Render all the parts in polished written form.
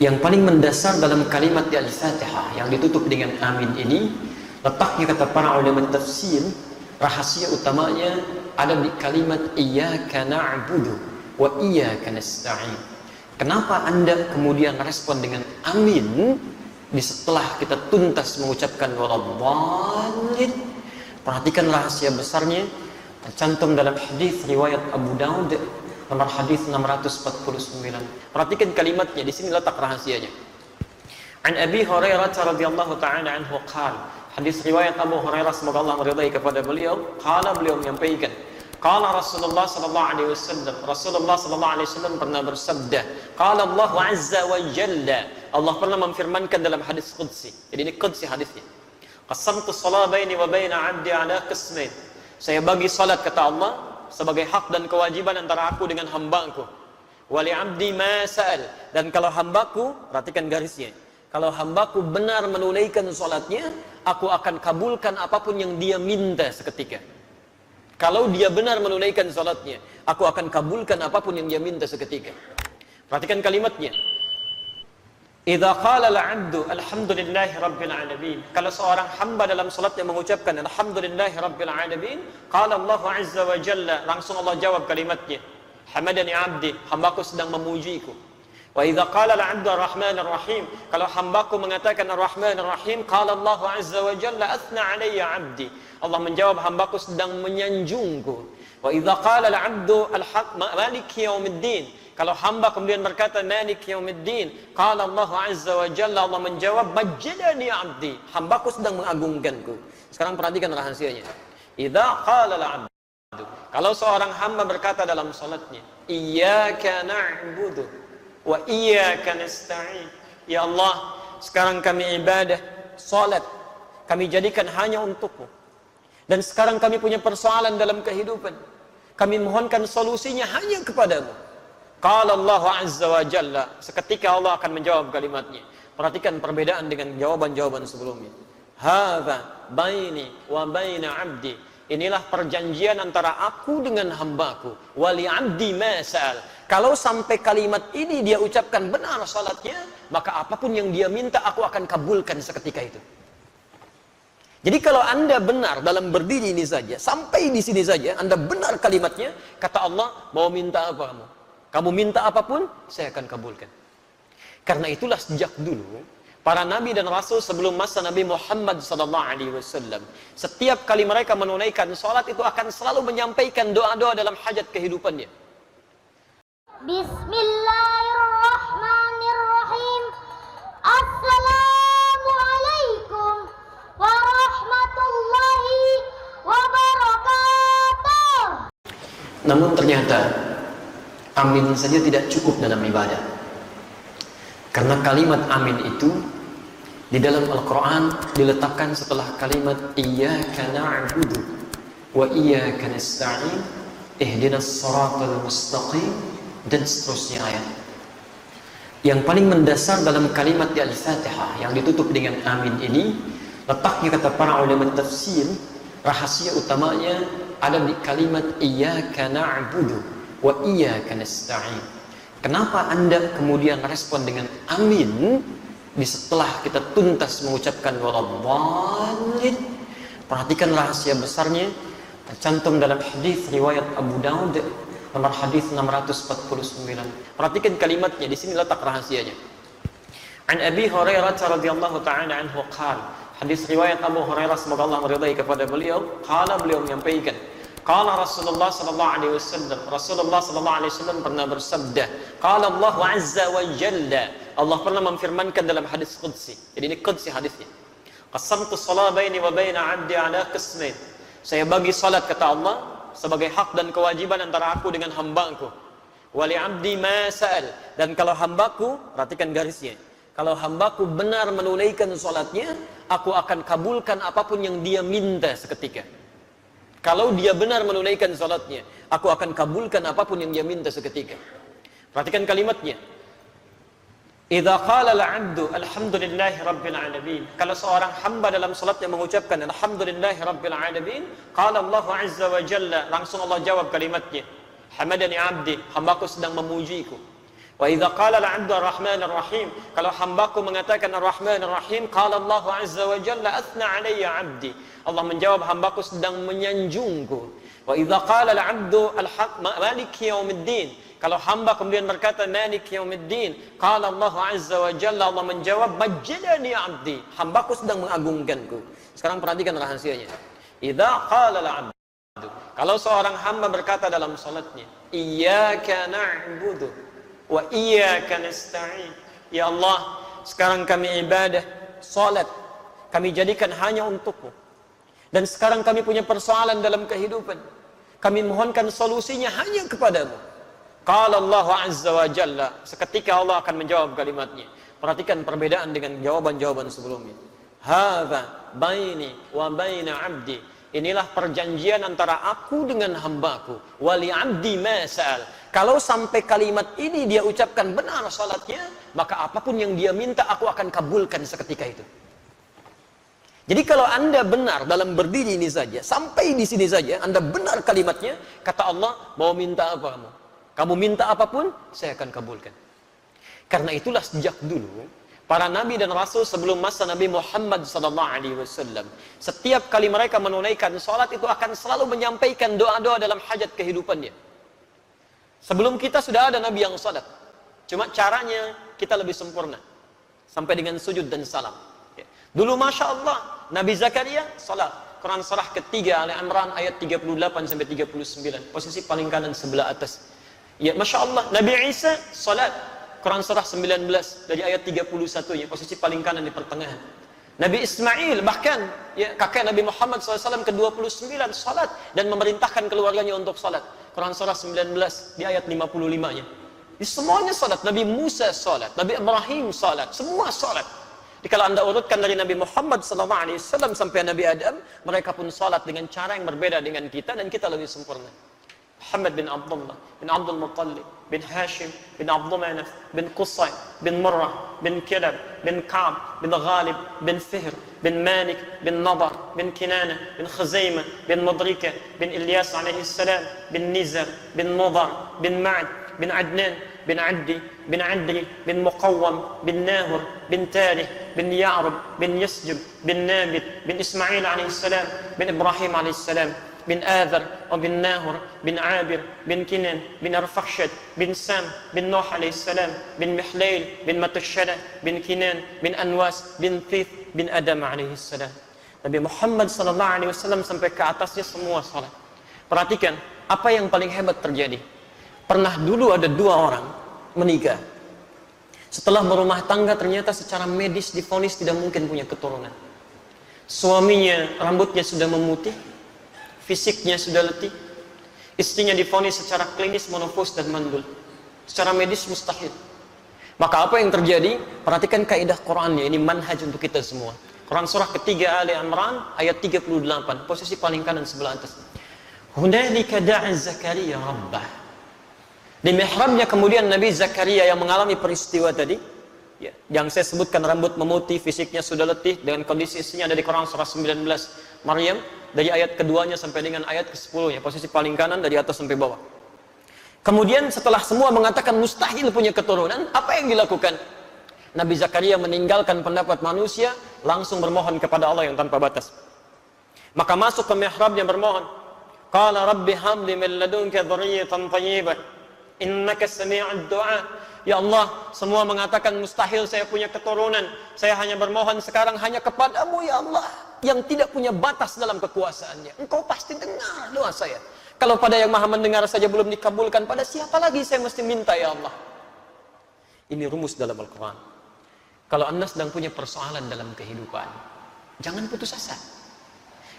Yang paling mendasar dalam kalimat di Al-Fatihah yang ditutup dengan amin ini, letaknya kata para ulama tafsir, rahasia utamanya ada di kalimat iyyaka na'budu wa iyyaka nasta'in. Kenapa Anda kemudian respon dengan amin di setelah kita tuntas mengucapkan waladhdallin? Perhatikan rahasia besarnya, tercantum dalam hadis riwayat Abu Daud nomor hadis 649. Perhatikan kalimatnya, di sini letak rahasianya. An Abi Hurairah radhiyallahu ta'ala anhu qala, hadis riwayat Abu Hurairah semoga Allah meridai kepada beliau, qala, beliau menyampaikan, qala Rasulullah sallallahu alaihi wasallam, Rasulullah sallallahu alaihi wasallam pernah bersabda, qala Allah azza wa jalla, Allah pernah memfirmankan dalam hadis qudsi. Jadi ini qudsi hadisnya. Qasamtu shalah baini wa baina 'abdi ala qismain. Saya bagi salat kata Allah sebagai hak dan kewajiban antara aku dengan hambaku. Wali 'abdi ma sa'al, dan kalau hambaku, perhatikan garisnya, kalau hambaku benar menunaikan salatnya, aku akan kabulkan apapun yang dia minta seketika. Kalau dia benar menunaikan salatnya, aku akan kabulkan apapun yang dia minta seketika. Perhatikan kalimatnya. Idza qala al-'abdu alhamdulillahi rabbil alamin. Kalau seorang hamba dalam salatnya mengucapkan alhamdulillahi rabbil alamin, qala Allah azza wa jalla, langsung Allah jawab kalimatnya, hamadani 'abdi, hambaku sedang memujiku. Wa idza qala al-'abdu ar-rahmanir rahim, kalau hambaku mengatakan ar-rahmanir rahim, qala Allah azza wa jalla athna 'alayya 'abdi, Allah menjawab hambaku sedang menyanjungku. Wa idza qala al-'abdu maliki yaumiddin, kalau hamba kemudian berkata Malik yaumiddin, qala Allah azza wa jalla, Allah menjawab majjadani 'abdi, hambaku sedang mengagungkanku. Sekarang perhatikan rahasianya. Idza qala al-'abdu, kalau seorang hamba berkata dalam salatnya, iyyaka na'budu wa iyyaka nasta'in, ya Allah, sekarang kami ibadah, salat kami jadikan hanya untukmu, dan sekarang kami punya persoalan dalam kehidupan, kami mohonkan solusinya hanya kepadamu. Qala Allah azza wa jalla, seketika Allah akan menjawab kalimatnya. Perhatikan perbedaan dengan jawaban-jawaban sebelumnya. Hadza baini wa baina 'abdi, inilah perjanjian antara aku dengan hambaku. Wali 'abdi ma sa'al, kalau sampai kalimat ini dia ucapkan benar salatnya, maka apapun yang dia minta aku akan kabulkan seketika itu. Jadi kalau Anda benar dalam berdiri ini saja, sampai di sini saja Anda benar kalimatnya, kata Allah, mau minta apa kamu? Kamu minta apapun, saya akan kabulkan. Karena itulah sejak dulu para nabi dan rasul sebelum masa Nabi Muhammad SAW, setiap kali mereka menunaikan salat itu akan selalu menyampaikan doa-doa dalam hajat kehidupannya. Bismillahirrahmanirrahim. Assalamualaikum warahmatullahi wabarakatuh. Namun ternyata amin saja tidak cukup dalam ibadah. Karena kalimat amin itu di dalam Al-Quran diletakkan setelah kalimat iyyaka na'budu wa iyyaka nasta'in ihdinas siratal mustaqim dan seterusnya ayat. Yang paling mendasar dalam kalimat di Al-Fatihah yang ditutup dengan amin ini, letaknya kata para ulama tafsir, rahasia utamanya ada di kalimat iyyaka na'budu wa iyyaka nasta'in. Kenapa Anda kemudian respon dengan amin di setelah kita tuntas mengucapkan waladhdallin? Perhatikan rahasia besarnya, tercantum dalam hadis riwayat Abu Daud nomor hadis 649. Perhatikan kalimatnya, di sini letak rahasianya. An Abi Hurairah radhiyallahu ta'ala anhu qala, hadis riwayat Abu Hurairah semoga Allah meridai kepada beliau, qala, beliau menyampaikan, qala Rasulullah sallallahu alaihi wasallam, Rasulullah sallallahu alaihi wasallam pernah bersabda, qala Allah azza wa jalla, Allah pernah memfirmankan dalam hadis qudsi. Jadi ini qudsi hadisnya. Qasamtu shalah baini wa baina 'abdi ala qismain. Saya bagi salat kata Allah sebagai hak dan kewajiban antara aku dengan hambaku. Wali 'abdi ma sa'al, dan kalau hambaku, perhatikan garisnya, kalau hambaku benar menunaikan salatnya, aku akan kabulkan apapun yang dia minta seketika. Kalau dia benar menunaikan salatnya, aku akan kabulkan apapun yang dia minta seketika. Perhatikan kalimatnya. Idza qala al-'abdu alhamdulillahi rabbil alamin. Kalau seorang hamba dalam salatnya mengucapkan alhamdulillahi rabbil alamin, qala Allah azza wa jalla, langsung Allah jawab kalimatnya, hamadani 'abdi, hambaku sedang memujiku. Wa idza qala al-'abdu ar-rahman ar-rahim, kalau hambaku mengatakan ar-rahman ar-rahim, qala Allah azza wa jalla athna 'alayya 'abdi. Allah menjawab, hambaku sedang menyanjungku. Wa idza qala al-'abdu malik yaumiddin, kalau hamba kemudian berkata malik yaumiddin, qala Allah azza wa jalla, Allah menjawab majjadani 'abdi, hambaku sedang mengagungkanku. Sekarang perhatikan rahasianya. Idza qala al-'abdu, kalau seorang hamba berkata dalam salatnya, iyyaka na'budu wa iyyaka nasta'in, ya Allah, sekarang kami ibadah, salat kami jadikan hanya untukmu, dan sekarang kami punya persoalan dalam kehidupan, kami mohonkan solusinya hanya kepadamu. Qala Allah azza wa jalla, seketika Allah akan menjawab kalimatnya. Perhatikan perbedaan dengan jawaban-jawaban sebelumnya. Hadza baini wa baina 'abdi, inilah perjanjian antara aku dengan hambaku. Wali 'abdi ma sa'al, kalau sampai kalimat ini dia ucapkan benar salatnya, maka apapun yang dia minta aku akan kabulkan seketika itu. Jadi kalau Anda benar dalam berdiri ini saja, sampai di sini saja Anda benar kalimatnya, kata Allah, mau minta apa kamu? Kamu minta apapun, saya akan kabulkan. Karena itulah sejak dulu para nabi dan rasul sebelum masa Nabi Muhammad SAW, setiap kali mereka menunaikan salat itu akan selalu menyampaikan doa-doa dalam hajat kehidupannya. Sebelum kita sudah ada nabi yang salat, cuma caranya kita lebih sempurna, sampai dengan sujud dan salam. Dulu Masya Allah, Nabi Zakaria salat, Quran surah ketiga Ali Imran ayat 38-39, posisi paling kanan sebelah atas. Ya, Masya Allah, Nabi Isa salat, Quran surah 19 dari ayat 31, ya, posisi paling kanan di pertengahan. Nabi Ismail bahkan, ya, kakek Nabi Muhammad SAW ke-29 salat dan memerintahkan keluarganya untuk salat, Quran surah 19 di ayat 55-nya. Di semuanya salat. Nabi Musa salat, Nabi Ibrahim salat, semua salat. Jadi kalau Anda urutkan dari Nabi Muhammad SAW sampai Nabi Adam, mereka pun salat dengan cara yang berbeda dengan kita, dan kita lebih sempurna. Muhammad bin Abdullah bin Abdul Muttalib bin Hashim bin Abdul Manaf bin Qusay bin Murrah bin Kilab bin Ka'b bin Ghalib bin Fihr bin Malik bin Nadar bin Kinana bin Khuzaimah bin Mudrika bin Ilyas alaihi salam bin Nizar bin Mudar bin Ma'ad bin Adnan bin Addi bin Adri bin Muqawwam bin Nahur bin Talih bin Ya'rub bin Yasjub bin Nabit bin Ismail alaihi salam bin Ibrahim alaihi salam bin Adhar bin Nahur bin Abir bin Kinan bin Arfakhshad bin Sam bin Nuh alaihi salam bin Mihlail bin Matushada bin Kinan bin Anwas bin Thith bin Adam alaihi salam. Nabi Muhammad sallallahu alaihi wasallam sampai ke atasnya semua salat. Perhatikan apa yang paling hebat terjadi. Pernah dulu ada dua orang menikah. Setelah berumah tangga ternyata secara medis divonis tidak mungkin punya keturunan. Suaminya rambutnya sudah memutih, fisiknya sudah letih, istrinya divonis secara klinis menopause dan mandul, secara medis mustahil. Maka apa yang terjadi? Perhatikan kaidah Qurannya, ini manhaj untuk kita semua. Quran surah ketiga Ali Imran ayat 38, posisi paling kanan sebelah atas. Hunalika da'a Zakaria rabbah. Di mihrabnya kemudian Nabi Zakaria yang mengalami peristiwa tadi, ya, yang saya sebutkan, rambut memutih, fisiknya sudah letih, dengan kondisi istrinya ada di Quran surah 19 Maryam, dari ayat keduanya sampai dengan ayat ke-10, ya, posisi paling kanan dari atas sampai bawah. Kemudian setelah semua mengatakan mustahil punya keturunan, apa yang dilakukan? Nabi Zakaria meninggalkan pendapat manusia, langsung bermohon kepada Allah yang tanpa batas. Maka masuk ke mihrabnya bermohon. Qala rabbi hamli min ladunka dzurriyyatan thayyibah innaka sami'ud du'a. Ya Allah, semua mengatakan mustahil saya punya keturunan. Saya hanya bermohon sekarang hanya kepadamu ya Allah, yang tidak punya batas dalam kekuasaannya. Engkau pasti dengar doa saya. Kalau pada yang maha mendengar saja belum dikabulkan, pada siapa lagi saya mesti minta ya Allah? Ini rumus dalam Al-Quran. Kalau Anda sedang punya persoalan dalam kehidupan, jangan putus asa.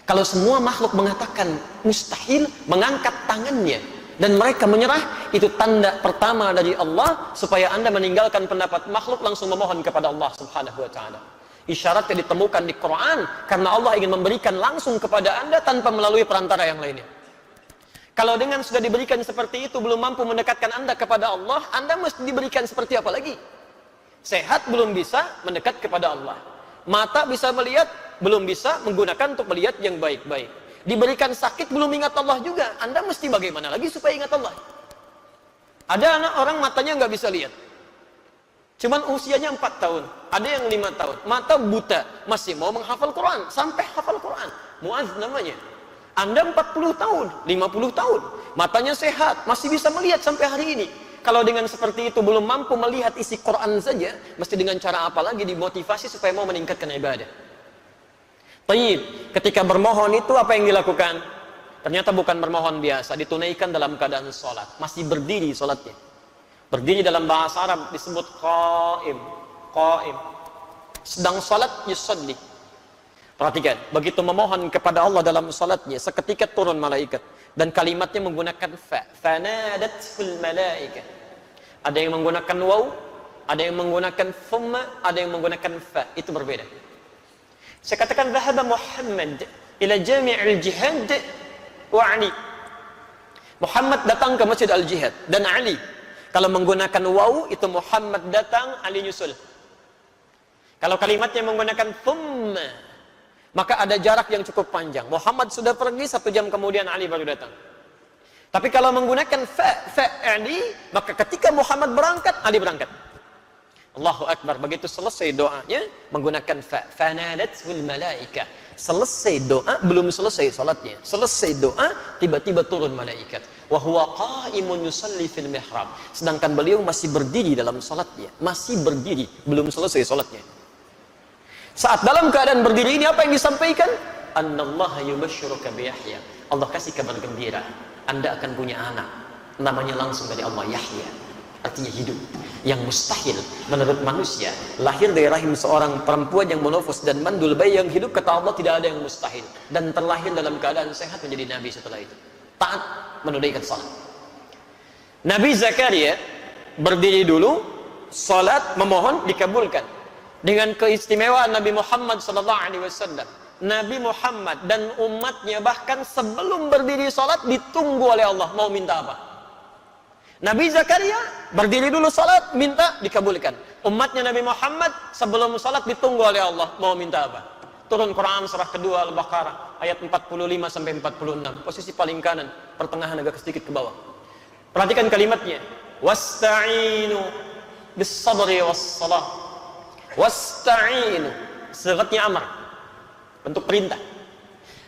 Kalau semua makhluk mengatakan mustahil, mengangkat tangannya dan mereka menyerah, itu tanda pertama dari Allah supaya Anda meninggalkan pendapat makhluk, langsung memohon kepada Allah Subhanahu wa taala. Isyarat yang ditemukan di Quran karena Allah ingin memberikan langsung kepada Anda tanpa melalui perantara yang lainnya. Kalau dengan sudah diberikan seperti itu belum mampu mendekatkan Anda kepada Allah, Anda mesti diberikan seperti apa lagi? Sehat belum bisa mendekat kepada Allah. Mata bisa melihat, belum bisa menggunakan untuk melihat yang baik-baik. Diberikan sakit belum ingat Allah juga. Anda mesti bagaimana lagi supaya ingat Allah? Ada anak orang matanya nggak bisa lihat, Cuman usianya 4 tahun, ada yang 5 tahun, mata buta, masih mau menghafal Quran, sampai hafal Quran. Muaz namanya. Anda 40 tahun, 50 tahun, matanya sehat, masih bisa melihat sampai hari ini. Kalau dengan seperti itu belum mampu melihat isi Quran saja, mesti dengan cara apa lagi dimotivasi supaya mau meningkatkan ibadah. Taib, ketika bermohon itu apa yang dilakukan? Ternyata bukan bermohon biasa, ditunaikan dalam keadaan sholat, masih berdiri sholatnya. Berdiri dalam bahasa Arab disebut qaim, qaim. Sedang sholat yusalli. Perhatikan, begitu memohon kepada Allah dalam sholatnya, seketika turun malaikat. Dan kalimatnya menggunakan fa, fanadatul malaikah. Ada yang menggunakan waw, ada yang menggunakan thumma, ada yang menggunakan fa. Itu berbeda. Saya katakan dhahaba Muhammad ila jami'il jihad wa Ali. Muhammad datang ke Masjid Al-Jihad dan Ali. Kalau menggunakan waw itu Muhammad datang, Ali nyusul. Kalau kalimatnya menggunakan thumma, maka ada jarak yang cukup panjang. Muhammad sudah pergi, 1 jam kemudian Ali baru datang. Tapi kalau menggunakan Ali, maka ketika Muhammad berangkat, Ali berangkat. Allahu Akbar. Begitu selesai doanya, menggunakan fanadatul malaikah. Selesai doa, belum selesai salatnya. Selesai doa, tiba-tiba turun malaikat. Wa huwa qa'imun yusalli fil mihrab. Sedangkan beliau masih berdiri dalam salatnya. Masih berdiri, belum selesai salatnya. Saat dalam keadaan berdiri ini apa yang disampaikan? Annallaha yubashshiruka bi Yahya. Allah kasih kabar gembira. Anda akan punya anak. Namanya langsung dari Allah, Yahya. Artinya hidup. Yang mustahil menurut manusia. Lahir dari rahim seorang perempuan yang monofos dan mandul, bayi yang hidup, kata Allah tidak ada yang mustahil. Dan terlahir dalam keadaan sehat menjadi nabi setelah itu. Taat menunaikan salat. Nabi Zakaria berdiri dulu, salat, memohon, dikabulkan. Dengan keistimewaan Nabi Muhammad SAW, Nabi Muhammad dan umatnya bahkan sebelum berdiri salat ditunggu oleh Allah, mau minta apa. Nabi Zakaria berdiri dulu salat, minta, dikabulkan. Umatnya Nabi Muhammad sebelum salat ditunggu oleh Allah, mau minta apa. Turun Quran surah kedua Al-Baqarah ayat 45 sampai 46, posisi paling kanan, pertengahan agak sedikit ke bawah. Perhatikan kalimatnya, wasta'inu bis sabri was salah. Wasta'inu, sigatnya amar, bentuk perintah.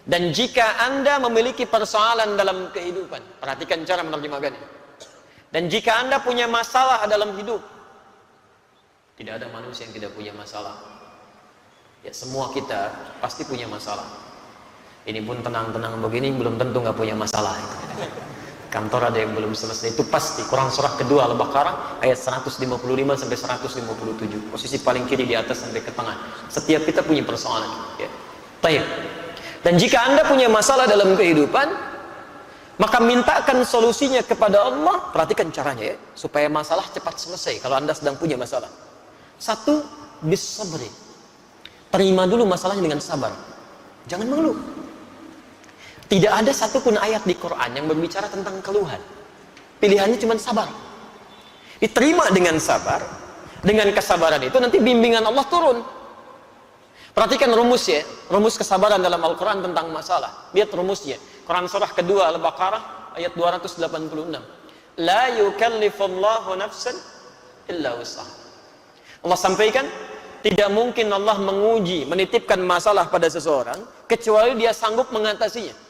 Dan jika Anda memiliki persoalan dalam kehidupan, perhatikan cara menerjemahkannya. Dan jika Anda punya masalah dalam hidup, tidak ada manusia yang tidak punya masalah. Ya, semua kita pasti punya masalah. Ini pun tenang-tenang begini belum tentu nggak punya masalah. Kantor ada yang belum selesai, itu pasti. Quran surah kedua Al-Baqarah ayat 155 sampai 157, posisi paling kiri di atas sampai ke tengah. Setiap kita punya persoalan, ya. Baik. Dan jika Anda punya masalah dalam kehidupan, maka mintakan solusinya kepada Allah. Perhatikan caranya, ya, supaya masalah cepat selesai. Kalau Anda sedang punya masalah, 1, bis sabri. Terima dulu masalahnya dengan sabar, jangan mengeluh. Tidak ada satupun ayat di Quran yang berbicara tentang keluhan. Pilihannya cuma sabar. Diterima dengan sabar. Dengan kesabaran itu nanti bimbingan Allah turun. Perhatikan rumus, ya, rumus kesabaran dalam Al-Quran tentang masalah. Lihat rumusnya. Quran surah kedua Al-Baqarah ayat 286. La yukallifullahu nafsan illa wus'aha. Allah sampaikan, tidak mungkin Allah menguji, menitipkan masalah pada seseorang kecuali dia sanggup mengatasinya.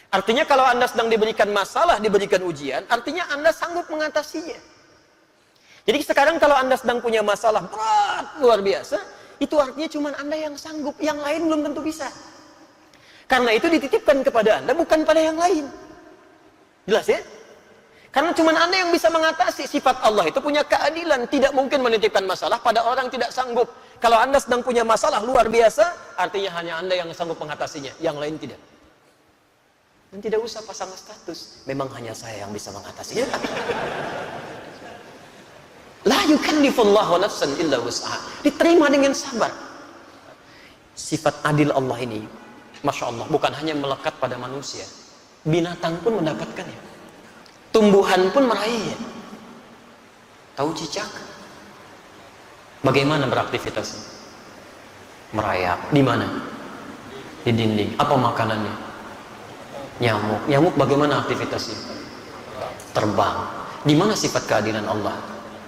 Artinya kalau Anda sedang diberikan masalah, diberikan ujian, artinya Anda sanggup mengatasinya. Jadi sekarang kalau Anda sedang punya masalah berat, luar biasa, itu artinya cuma Anda yang sanggup, yang lain belum tentu bisa. Karena itu dititipkan kepada Anda, bukan pada yang lain. Jelas, ya? Karena cuma Anda yang bisa mengatasi. Sifat Allah itu punya keadilan, tidak mungkin menitipkan masalah pada orang yang tidak sanggup. Kalau Anda sedang punya masalah luar biasa, artinya hanya Anda yang sanggup mengatasinya, yang lain tidak. Dan tidak usah pasang status, memang hanya saya yang bisa mengatasinya. La yukallifullahu nafsan illa wus'aha. Diterima dengan sabar. Sifat adil Allah ini, Masya Allah, bukan hanya melekat pada manusia, binatang pun mendapatkannya, tumbuhan pun meraihnya. Tahu cicak? Bagaimana beraktivitasnya? Merayap. Di mana? Di dinding. Apa makanannya? Nyamuk. Nyamuk bagaimana aktivitasnya? Terbang. Di mana sifat keadilan Allah?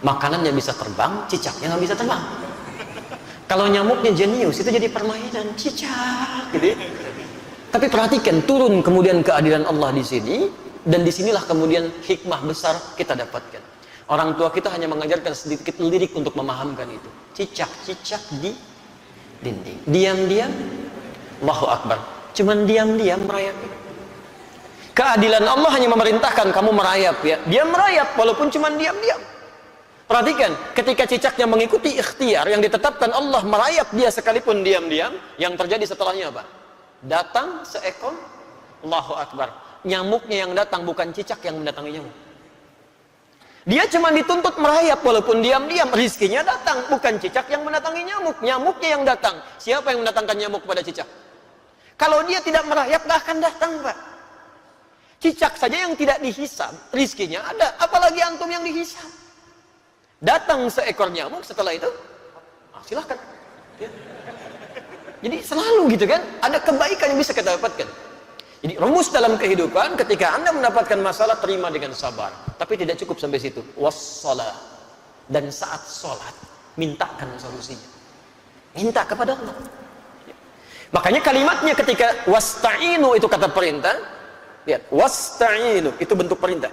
Makanannya bisa terbang, cicaknya nggak bisa terbang. Kalau nyamuknya jenius, itu jadi permainan cicak, gitu. Tapi perhatikan, turun kemudian keadilan Allah di sini, dan disinilah kemudian hikmah besar kita dapatkan. Orang tua kita hanya mengajarkan sedikit lirik untuk memahamkan itu. Cicak-cicak di dinding. Diam-diam, Allahu Akbar. Cuman diam-diam merayap. Keadilan Allah hanya memerintahkan kamu merayap, ya. Dia merayap walaupun cuman diam-diam. Perhatikan, ketika cicaknya mengikuti ikhtiar yang ditetapkan Allah, merayap dia sekalipun diam-diam, yang terjadi setelahnya apa? Datang seekor, Allahu Akbar. Nyamuknya yang datang, bukan cicak yang mendatangi nyamuk. Dia cuma dituntut merayap walaupun diam-diam. Rizkinya datang, bukan cicak yang mendatangi nyamuk. Nyamuknya yang datang. Siapa yang mendatangkan nyamuk pada cicak? Kalau dia tidak merayap, gak akan datang, Pak. Cicak saja yang tidak dihisab, rizkinya ada. Apalagi antum yang dihisab. Datang seekor nyamuk, setelah itu silahkan, ya. Jadi selalu gitu kan, ada kebaikan yang bisa kita dapatkan. Jadi rumus dalam kehidupan, ketika Anda mendapatkan masalah, terima dengan sabar. Tapi tidak cukup sampai situ. Wassalah. Dan saat sholat, mintakan solusinya. Minta kepada Allah. Makanya kalimatnya ketika wasta'inu itu kata perintah. Lihat, wasta'inu itu bentuk perintah.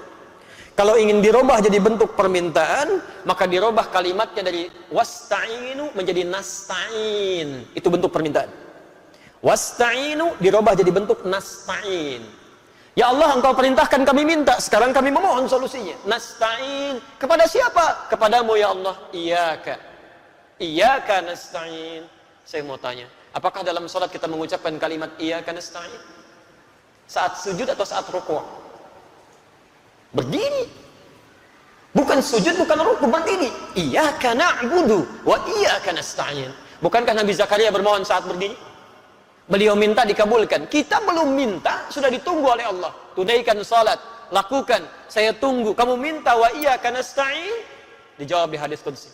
Kalau ingin dirubah jadi bentuk permintaan, maka dirubah kalimatnya dari wasta'inu menjadi nasta'in. Itu bentuk permintaan. Wasta'inu dirubah jadi bentuk nasta'in. Ya Allah, engkau perintahkan kami minta, sekarang kami memohon solusinya. Nasta'in kepada siapa? Kepadamu ya Allah. Iyyaka nasta'in. Saya mau tanya, apakah dalam salat kita mengucapkan kalimat iyyaka nasta'in? Saat sujud atau saat rukuk? Berdiri. Bukan sujud, bukan rukuk, berdiri. Iyyaka na'budu wa iyyaka nasta'in. Bukankah Nabi Zakaria bermohon saat berdiri? Beliau minta dikabulkan. Kita belum minta, sudah ditunggu oleh Allah. Tunaikan salat, lakukan. Saya tunggu. Kamu minta wa iyyaka nasta'in? Dijawab di hadis qudsi.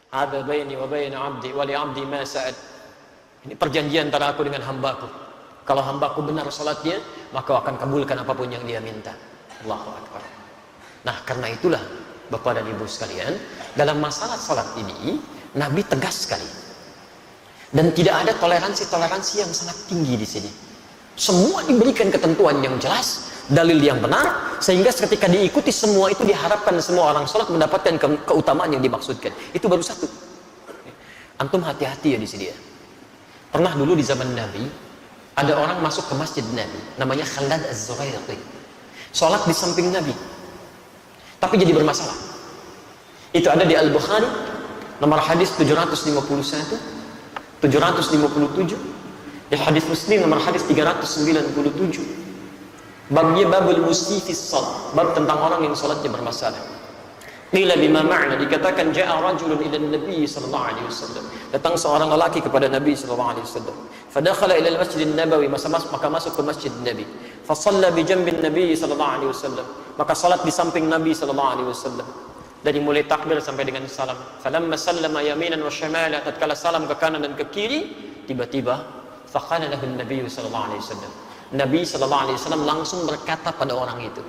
Hadza baini wa baina 'abdi wa li 'abdi ma sa'ad. Ini perjanjian antara aku dengan hambaku. Kalau hambaku benar salatnya, maka akan kabulkan apapun yang dia minta. Allahu Akbar. Nah, karena itulah Bapak dan Ibu sekalian, dalam masalah salat ini Nabi tegas sekali. Dan tidak ada toleransi-toleransi yang sangat tinggi di sini. Semua diberikan ketentuan yang jelas, dalil yang benar, sehingga ketika diikuti semua itu diharapkan semua orang sholat mendapatkan keutamaan yang dimaksudkan. Itu baru satu. Antum hati-hati ya di sini ya. Pernah dulu di zaman Nabi, ada orang masuk ke masjid Nabi, namanya Khalad Az-Zuraiqi. Sholat di samping Nabi, tapi jadi bermasalah. Itu ada di Al-Bukhari, nomor hadis 751. 757 di hadis Muslim nomor hadis 397. Babnya babul musifis salat, bab tentang orang yang salatnya bermasalah. Qila bima ma'na, dikatakan ja'a rajulun ila Nabi sallallahu alaihi wasallam. Datang seorang lelaki kepada Nabi sallallahu alaihi wasallam. Fadakhala ila al-Masjid an-Nabawi, maka masuk ke Masjid Nabi. Fa shalla bi janbi Nabi sallallahu alaihi wasallam. Maka salat di samping Nabi sallallahu alaihi wasallam. Dari mulai takbir sampai dengan salam. Falamma sallama yaminan wa shimala, tatkala salam ke kanan dan ke kiri, tiba-tiba faqala lahu an-nabiy sallallahu alaihi wasallam. Nabi sallallahu alaihi wasallam langsung berkata pada orang itu,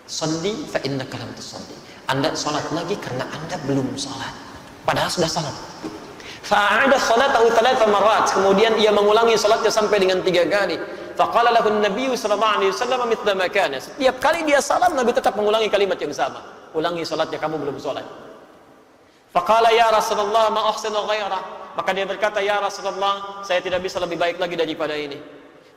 "Shalli fa innaka lam tusalli." Anda salat lagi karena Anda belum salat. Padahal sudah salat. Fa'ada salatahu thalatha marrat. Kemudian ia mengulangi salatnya sampai dengan 3 kali. Faqala lahu an-nabiy sallallahu alaihi wasallam mithla ma kana. Setiap kali dia salam, Nabi tetap mengulangi kalimat yang sama. Ulangi salatnya, kamu belum salat. Faqala ya Rasulullah ma ahsanu ghairah. Maka dia berkata, ya Rasulullah, saya tidak bisa lebih baik lagi daripada ini.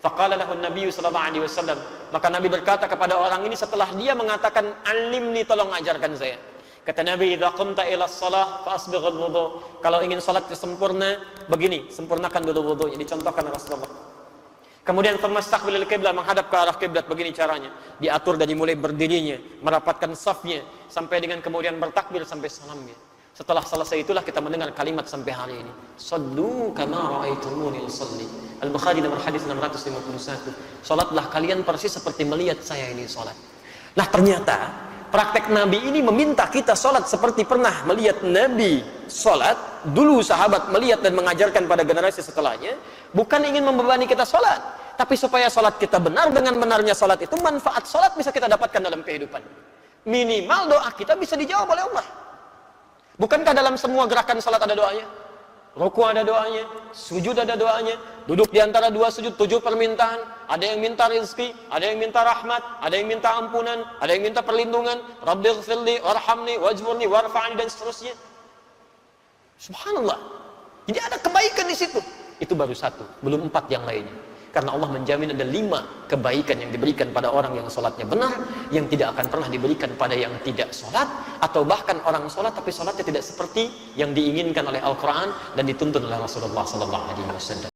Faqala lahu an-nabiy sallallahu alaihi wasallam. Maka Nabi berkata kepada orang ini setelah dia mengatakan, "Alimni, tolong ajarkan saya." Kata Nabi, "Idza qumta ila shalah fa asbighul wudu." Kalau ingin salatnya sempurna, begini, sempurnakan dulu wudunya, dicontohkan Rasulullah. Kemudian famastaqbilil qiblah, menghadap ke arah kiblat, begini caranya. Diatur dari mulai berdirinya, merapatkan safnya, sampai dengan kemudian bertakbir sampai salamnya. Setelah selesai itulah kita mendengar kalimat sampai hari ini. Sallu kama ra'aitumuni usalli. Al-Bukhari nomor hadis 651. Salatlah kalian persis seperti melihat saya ini salat. Nah, ternyata praktek Nabi ini meminta kita salat seperti pernah melihat Nabi salat. Dulu sahabat melihat dan mengajarkan pada generasi setelahnya, bukan ingin membebani kita salat, tapi supaya salat kita benar. Dengan benarnya salat itu, manfaat salat bisa kita dapatkan dalam kehidupan. Minimal doa kita bisa dijawab oleh Allah. Bukankah dalam semua gerakan salat ada doanya? Ruku ada doanya, sujud ada doanya, duduk di antara dua sujud 7 permintaan, ada yang minta rezeki, ada yang minta rahmat, ada yang minta ampunan, ada yang minta perlindungan, Rabbighfirli warhamni wajburni warfa'ni, dan seterusnya. Subhanallah. Jadi ada kebaikan di situ. Itu baru 1, belum 4 yang lainnya. Karena Allah menjamin ada 5 kebaikan yang diberikan pada orang yang sholatnya benar, yang tidak akan pernah diberikan pada yang tidak sholat, atau bahkan orang sholat tapi sholatnya tidak seperti yang diinginkan oleh Al-Quran dan dituntun oleh Rasulullah SAW.